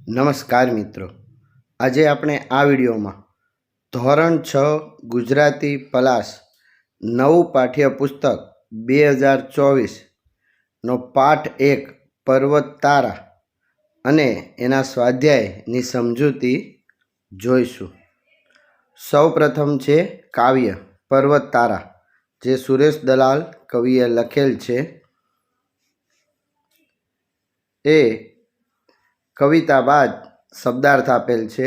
નમસ્કાર મિત્રો, આજે આપણે આ વિડીયોમાં ધોરણ 6 ગુજરાતી પલાસ નવું પાઠ્યપુસ્તક 2024નો પાઠ 1 પર્વત તારા અને એના સ્વાધ્યાયની સમજૂતી જોઈશું. સૌ પ્રથમ છે કાવ્ય પર્વત તારા, જે સુરેશ દલાલ કવિએ લખેલ છે. એ કવિતા બાદ શબ્દાર્થ આપેલ છે,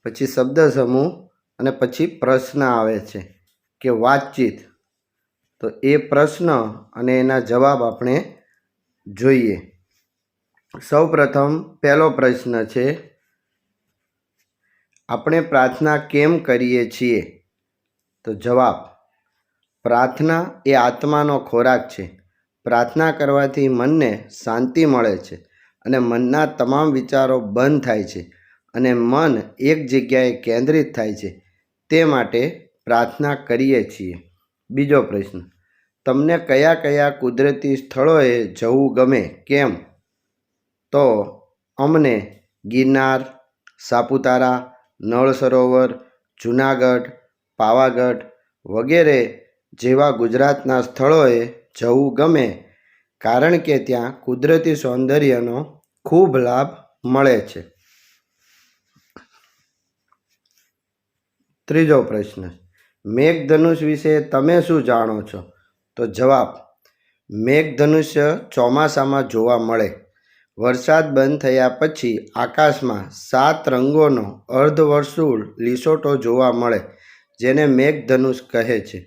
પછી શબ્દ સમૂહ અને પછી પ્રશ્ન આવે છે કે વાતચીત. તો એ પ્રશ્ન અને એના જવાબ આપણે જોઈએ. સૌ પ્રથમ પહેલો પ્રશ્ન છે, આપણે પ્રાર્થના કેમ કરીએ છીએ? તો જવાબ, પ્રાર્થના એ આત્માનો ખોરાક છે. પ્રાર્થના કરવાથી મનને શાંતિ મળે છે અને મનના તમામ વિચારો બંધ થાય છે અને મન એક જગ્યાએ કેન્દ્રિત થાય છે. તે માટે પ્રાર્થના કરીએ છીએ. બીજો પ્રશ્ન, તમને કયા કયા કુદરતી સ્થળોએ જવું ગમે, કેમ? તો અમને ગિરનાર, સાપુતારા, નળ સરોવર, જૂનાગઢ, પાવાગઢ વગેરે જેવા ગુજરાતના સ્થળોએ જવું ગમે, કારણ કે ત્યાં કુદરતી સૌંદર્યનો ખૂબ લાભ મળે છે. ત્રીજો પ્રશ્ન, મેઘધનુષ વિશે તમે શું જાણો છો? તો જવાબ, મેઘધનુષ્ય ચોમાસામાં જોવા મળે. વરસાદ બંધ થયા પછી આકાશમાં 7 રંગોનો અર્ધવર્તુળ લીસોટો જોવા મળે, જેને મેઘધનુષ કહે છે.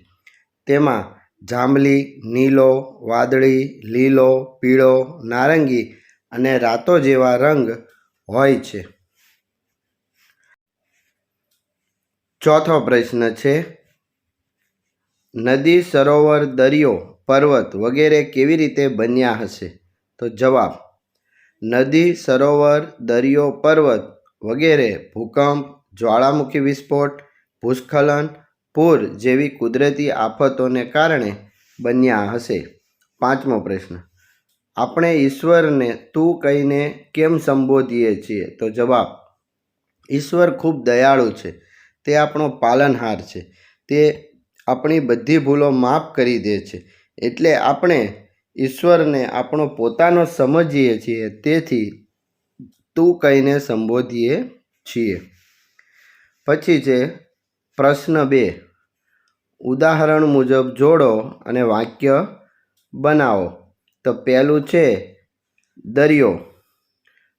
તેમાં જાંબલી, નીલો, વાદળી, લીલો, પીળો, નારંગી અને રાતો જેવા રંગ હોય છે. ચોથો પ્રશ્ન છે, નદી, સરોવર, દરિયો, પર્વત વગેરે કેવી રીતે બન્યા હશે? તો જવાબ, નદી, સરોવર, દરિયો, પર્વત વગેરે ભૂકંપ, જ્વાળામુખી વિસ્ફોટ, ભૂસ્ખલન, પૂર જેવી કુદરતી આફતોને કારણે બન્યા હશે. પાંચમો પ્રશ્ન, આપણે ઈશ્વરને તું કહીને કેમ સંબોધીએ છીએ? તો જવાબ, ઈશ્વર ખૂબ દયાળુ છે. તે આપણો પાલનહાર છે. તે આપણી બધી ભૂલો માફ કરી દે છે. એટલે આપણે ઈશ્વરને આપણો પોતાનો સમજીએ છીએ. તેથી તું કહીને સંબોધીએ છીએ. પછી છે પ્રશ્ન 2, ઉદાહરણ મુજબ જોડો અને વાક્ય બનાવો. તો પહેલું છે દરિયો,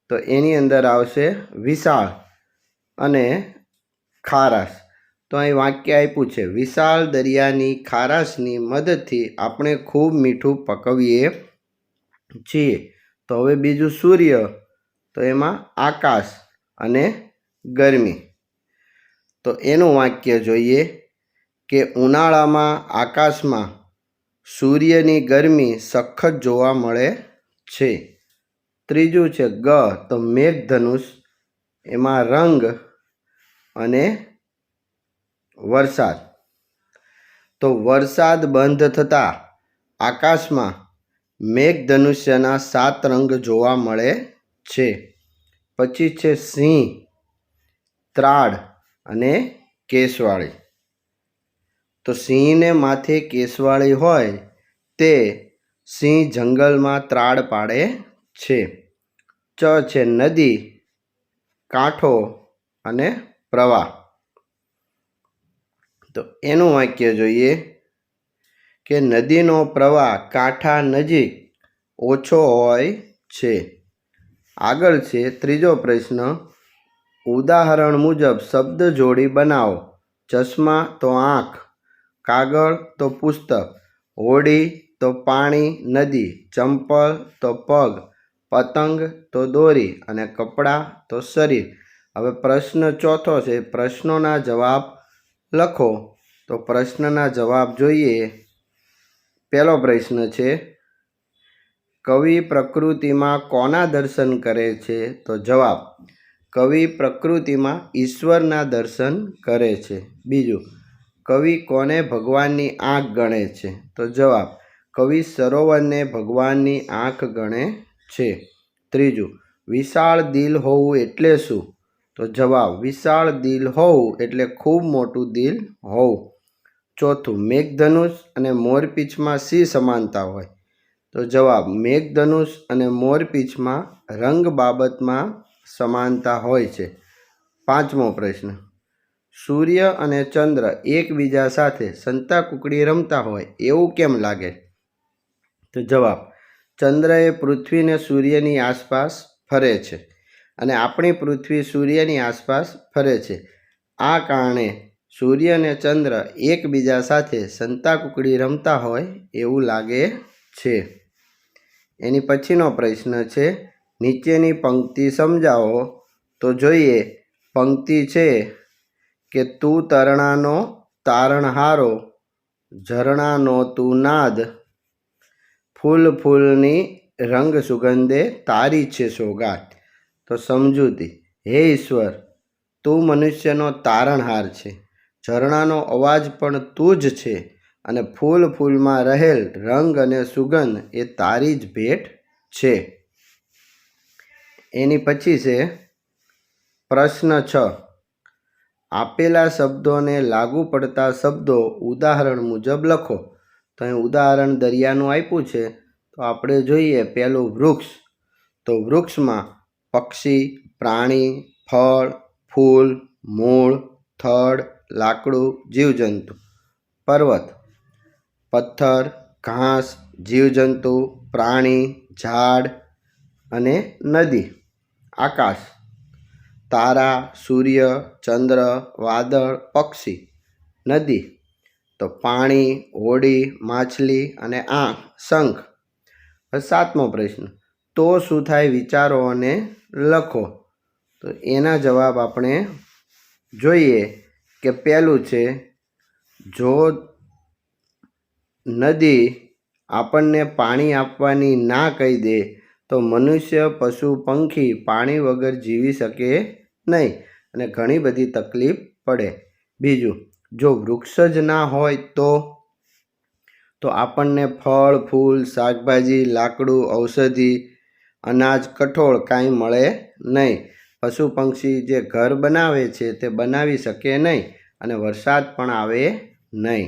તો એની અંદર આવશે વિશાળ અને ખારાશ. તો અહીં વાક્ય આપ્યું છે, વિશાળ દરિયાની ખારાશની મદદથી આપણે ખૂબ મીઠું પકવીએ છીએ. તો હવે બીજું સૂર્ય, તો એમાં આકાશ અને ગરમી. તો એનું વાક્ય જોઈએ કે ઉનાળામાં આકાશમાં સૂર્યની ગરમી સખત જોવા મળે છે. ત્રીજું છે ગ, તો મેઘધનુષ, એમાં રંગ અને વરસાદ. તો વરસાદ બંધ થતાં આકાશમાં મેઘધનુષ્યના 7 રંગ જોવા મળે છે. પછી છે સિંહ, ત્રાડ અને કેશવાળી. તો સિંહને માથે કેશવાળી હોય તે સિંહ જંગલમાં ત્રાડ પાડે છે. ચ છે નદી, કાંઠો અને પ્રવાહ. તો એનું વાક્ય જોઈએ કે નદીનો પ્રવાહ કાંઠા નજીક ઓછો હોય છે. આગળ છે ત્રીજો પ્રશ્ન, ઉદાહરણ મુજબ શબ્દ જોડી બનાવો. ચશ્મા તો આંખ, કાગળ તો પુસ્તક, હોડી તો પાણી નદી, ચંપલ તો પગ, પતંગ તો દોરી અને કપડાં તો શરીર. હવે પ્રશ્ન ચોથો છે, પ્રશ્નોના જવાબ લખો. તો પ્રશ્નના જવાબ જોઈએ. પહેલો પ્રશ્ન છે, કવિ પ્રકૃતિમાં કોના દર્શન કરે છે? તો જવાબ, કવિ પ્રકૃતિમાં ઈશ્વરના દર્શન કરે છે. બીજું, કવિ કોને ભગવાનની આંખ ગણે છે? તો જવાબ, કવિ સરોવરને ભગવાનની આંખ ગણે છે. ત્રીજું, વિશાળ દિલ હોવું એટલે શું? તો જવાબ વિશાળ દિલ હોવું એટલે ખૂબ મોટું દિલ હોવું. ચોથું, મેઘધનુષ અને મોરપીંછમાં શી સમાનતા હોય? તો જવાબ મેઘધનુષ અને મોરપીંછમાં રંગ બાબતમાં સમાનતા હોય છે. પાંચમો પ્રશ્ન, સૂર્ય અને ચંદ્ર એકબીજા સાથે સંતાકૂકડી રમતા હોય એવું કેમ લાગે? તો જવાબ ચંદ્ર એ પૃથ્વીને સૂર્યની આસપાસ ફરે છે અને આપણી પૃથ્વી સૂર્યની આસપાસ ફરે છે. આ કારણે સૂર્ય અને ચંદ્ર એકબીજા સાથે સંતાકૂકડી રમતા હોય એવું લાગે છે. એની પછીનો પ્રશ્ન છે, નીચેની પંક્તિ સમજાવો. તો જોઈએ, પંક્તિ છે કે તું તરણાનો તારણહારો, ઝરણાનો તું નાદ, ફૂલ ફૂલની રંગ સુગંધે તારી છે સોગાત. તો સમજૂતી, હે ઈશ્વર, તું મનુષ્યનો તારણહાર છે, ઝરણાનો અવાજ પણ તું જ છે અને ફૂલ ફૂલમાં રહેલ રંગ અને સુગંધ એ તારી જ ભેટ છે. એની પછી છે પ્રશ્ન 6, આપેલા શબ્દોને લાગુ પડતા શબ્દો ઉદાહરણ મુજબ લખો. તો અહીં ઉદાહરણ દરિયાનું આપ્યું છે. તો આપણે જોઈએ પહેલું વૃક્ષ. તો વૃક્ષમાં પક્ષી, પ્રાણી, ફળ, ફૂલ, મૂળ, થડ, લાકડું, જીવજંતુ. પર્વત, પથ્થર, ઘાસ, જીવજંતુ, પ્રાણી, ઝાડ અને નદી. આકાશ, તારા, સૂર્ય, ચંદ્ર, વાદળ, પક્ષી. નદી તો પાણી, હોડી, માછલી અને આંખ, શંખ. સાતમો પ્રશ્ન, તો શું થાય વિચારો અને લખો. તો એના જવાબ આપણે જોઈએ કે પહેલું છે, જો નદી આપણને પાણી આપવાની ના કહી દે તો મનુષ્ય, પશુ, પંખી પાણી વગર જીવી શકે નહીં અને ઘણી બધી તકલીફ પડે. બીજું, જો વૃક્ષ જ ના હોય તો આપણને ફળ, ફૂલ, શાકભાજી, લાકડું, ઔષધિ, અનાજ, કઠોળ કાંઈ મળે નહીં. પશુ પંક્ષી જે ઘર બનાવે છે તે બનાવી શકે નહીં અને વરસાદ પણ આવે નહીં.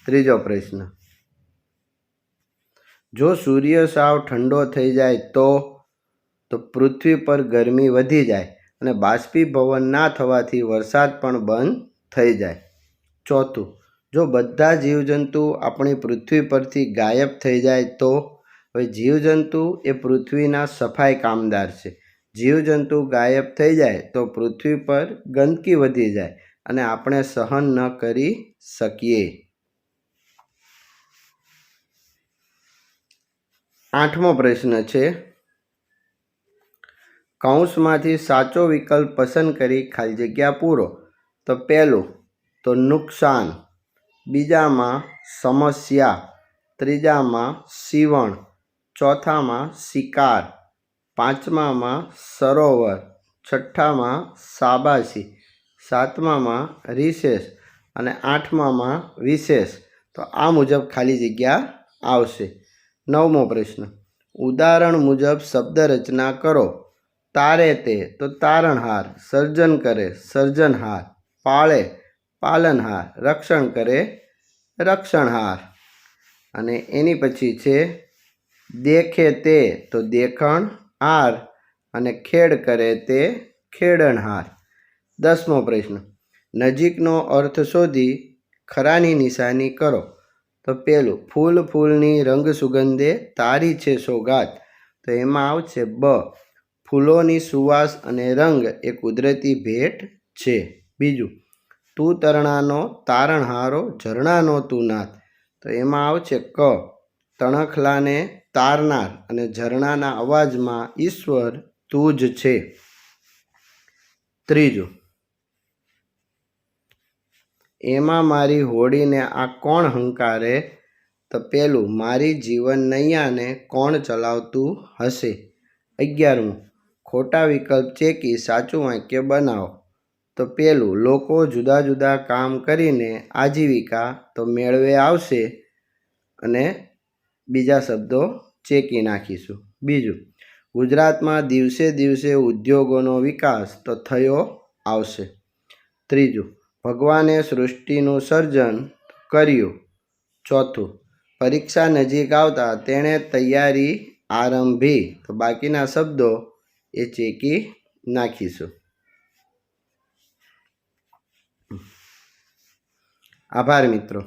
ત્રીજો પ્રશ્ન, જો સૂર્ય સાવ ઠંડો થઈ જાય તો પૃથ્વી પર ગરમી વધી જાય અને બાષ્પીભવન ના થવાથી વરસાદ પણ બંધ થઈ જાય. ચોથું, જો બધા જીવજંતુ આપણી પૃથ્વી પરથી ગાયબ થઈ જાય તો? હવે જીવજંતુ એ પૃથ્વીના સફાઈ કામદાર છે. જીવજંતુ ગાયબ થઈ જાય તો પૃથ્વી પર ગંદકી વધી જાય અને આપણે સહન ન કરી શકીએ. આઠમો પ્રશ્ન છે, કૌંસમાંથી સાચો વિકલ્પ પસંદ કરી ખાલી જગ્યા પૂરો. તો પહેલું તો નુકસાન, બીજામાં સમસ્યા, ત્રીજામાં સીવણ, ચોથામાં શિકાર, પાંચમામાં સરોવર, છઠ્ઠામાં શાબાશી, સાતમામાં રિસેસ અને આઠમામાં વિશેષ. તો આ મુજબ ખાલી જગ્યા આવશે. નવમો પ્રશ્ન, ઉદાહરણ મુજબ શબ્દ રચના કરો. તારે તે તો તારણહાર, સર્જન કરે સર્જનહાર, પાળે પાલનહાર, રક્ષણ કરે રક્ષણહાર. અને એની પછી છે દેખે તે તો દેખણહાર અને ખેડ કરે તે ખેડણહાર. 10મો પ્રશ્ન, નજીકનો અર્થ શોધી ખરાની નિશાની કરો. તો પહેલું, ફૂલ ફૂલની રંગ સુગંધે તારી છે સોગાત. તો એમાં આવશે બ, ફૂલોની સુવાસ અને રંગ એ કુદરતી ભેટ છે. બીજું, તું તરણાનો તારણહારો, ઝરણાનો તું નાદ. તો એમાં આવશે ક, તણખલાને તારનાર અને ઝરણાના અવાજમાં ઈશ્વર તું જ છે. ત્રીજું, એમાં મારી હોડીને આ કોણ હંકારે. તો પહેલું, મારી જીવન નૈયાને કોણ ચલાવતું હશે. 11મું, ખોટા વિકલ્પ ચેકી સાચું વાક્ય બનાવો. તો પહેલું, લોકો જુદા જુદા કામ કરીને આજીવિકા તો મેળવે આવશે અને બીજા શબ્દો ચેકી નાખીશું. બીજું, ગુજરાતમાં દિવસે દિવસે ઉદ્યોગોનો વિકાસ તો થયો આવશે. ત્રીજું, ભગવાને સૃષ્ટિનું સર્જન કર્યું. ચોથું, પરીક્ષા નજીક આવતા તેણે તૈયારી આરંભી. તો બાકીના શબ્દો એ ચેકી નાખીશું. આભાર મિત્રો.